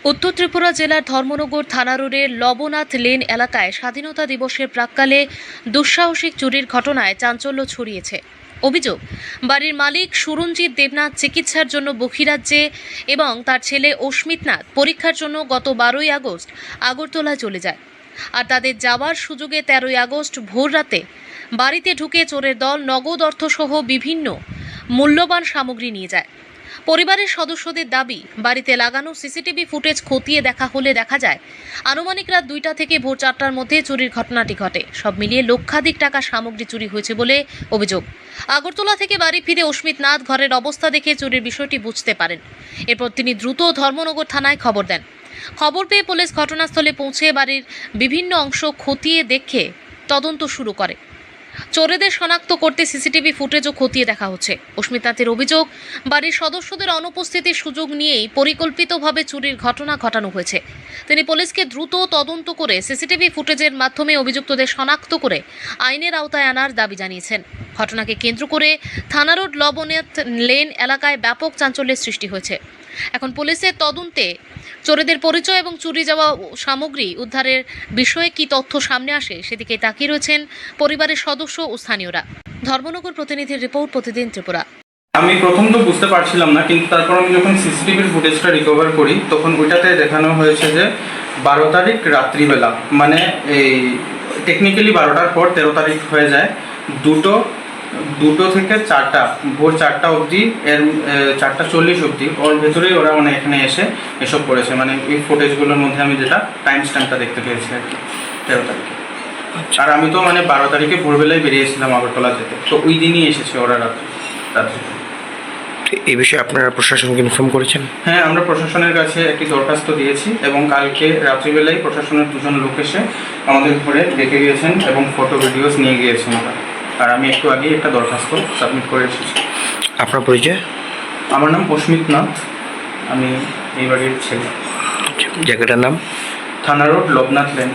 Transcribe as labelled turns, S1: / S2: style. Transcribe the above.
S1: उत्तर त्रिपुरा जिलार धर्मनगर थाना रोडের লবনাথ লেন এলাকায় স্বাধীনতা দিবসের প্রাক্কালে দুঃসাহসিক চুরির ঘটনায় চাঞ্চল্য ছড়িয়েছে। অভিযোগ, বাড়ির মালিক সুরঞ্জিত দেবনাথ চিকিৎসার জন্য বহিরাজ্যে এবং তার ছেলে অস্মিত নাথ পরীক্ষার জন্য গত 12ই আগস্ট আগরতলায় চলে যায়। আর তাদের যাওয়ার সুযোগে 13ই আগস্ট ভোর রাতে বাড়িতে ঢুকে চোরের দল নগদ অর্থসহ বিভিন্ন মূল্যবান সামগ্রী নিয়ে যায়। পরিবারের সদস্যদের দাবি, বাড়িতে লাগানো সিসিটিভি ফুটেজ খতিয়ে দেখা হলে দেখা যায় আনুমানিক রাত 2টা থেকে ভোর 4টার মধ্যে চুরির ঘটনাটি ঘটে। সব মিলিয়ে লক্ষাধিক টাকা সামগ্রী চুরি হয়েছে বলে অভিযোগ। আগরতলা থেকে বাড়ি ফিরে অস্মিত নাথ ঘরের অবস্থা দেখে চুরির বিষয়টি বুঝতে পারেন। এরপর তিনি দ্রুত ধর্মনগর থানায় খবর দেন। খবর পেয়ে পুলিশ ঘটনাস্থলে পৌঁছে বাড়ির বিভিন্ন অংশ খতিয়ে দেখে তদন্ত শুরু করে। চোরেদের শনাক্ত করতে সিসিটিভি ফুটেজও খতিয়ে দেখা হচ্ছে। অস্মিত নাথের অভিযোগ, বাড়ির সদস্যদের অনুপস্থিতির সুযোগ নিয়েই পরিকল্পিতভাবে চুরির ঘটনা ঘটানো হয়েছে। তিনি পুলিশকে দ্রুত তদন্ত করে সিসিটিভি ফুটেজের মাধ্যমে অভিযুক্তদের শনাক্ত করে আইনের আওতায় আনার দাবি জানিয়েছেন। ঘটনাকে কেন্দ্র করে থানা রোড লবনাথ লেন এলাকায় ব্যাপক চাঞ্চল্যের সৃষ্টি হয়েছে। এখন পুলিশের তদন্তে চোরেদের পরিচয় এবং চুরি যাওয়া সামগ্রী উদ্ধারের বিষয়ে কি তথ্য সামনে আসে সেদিকে তাকিয়ে রয়েছেন পরিবারের সদস্য ও স্থানীয়রা। ধর্মনগর প্রতিনিধির রিপোর্ট, প্রতিদিন ত্রিপুরা।
S2: আমি প্রথম তো বুঝতে পারছিলাম না, কিন্তু তারপর আমি যখন সিসিটিভির ফুটেজটা রিকভার করি তখন ওইটাতে দেখানো হয়েছে যে 12 তারিখ রাত্রিবেলা, মানে এই টেকনিক্যালি 12টার পর 13 তারিখ হয়ে যায়, দুটো থেকে 4টা, ভোর 4টা অবধি, এর 4:40 অবধি ওর ভেতরেই ওরা মানে এখানে এসে এসব করেছে। মানে এই ফুটেজগুলোর মধ্যে আমি যেটা টাইম স্ট্যাম্পটা দেখতে পেয়েছি আর কি, 13 তারিখে। আর আমি তো মানে 12 তারিখে ভোরবেলায় বেরিয়েছিলাম আগরতলা যেতে, তো ওই দিনই এসেছে ওরা রাত্রে।
S3: এই বিষয়ে আপনারা প্রশাসনকে ইনফর্ম করেছেন?
S2: হ্যাঁ, আমরা প্রশাসনের কাছে একটি দরখাস্ত দিয়েছি এবং কালকে রাত্রিবেলায় প্রশাসনের 2জন লোক এসে আমাদের ঘরে দেখে গিয়েছেন এবং ফটো ভিডিওস নিয়ে গিয়েছেন ওরা। আর আমি একটু আগেই একটা দরখাস্ত সাবমিট করে এসেছি।
S3: আপনার পরিচয়?
S2: আমার নাম অস্মিত নাথ, আমি এই বাড়ির ছেলে।
S3: জায়গাটার নাম?
S2: থানা রোড লবনাথ লেন।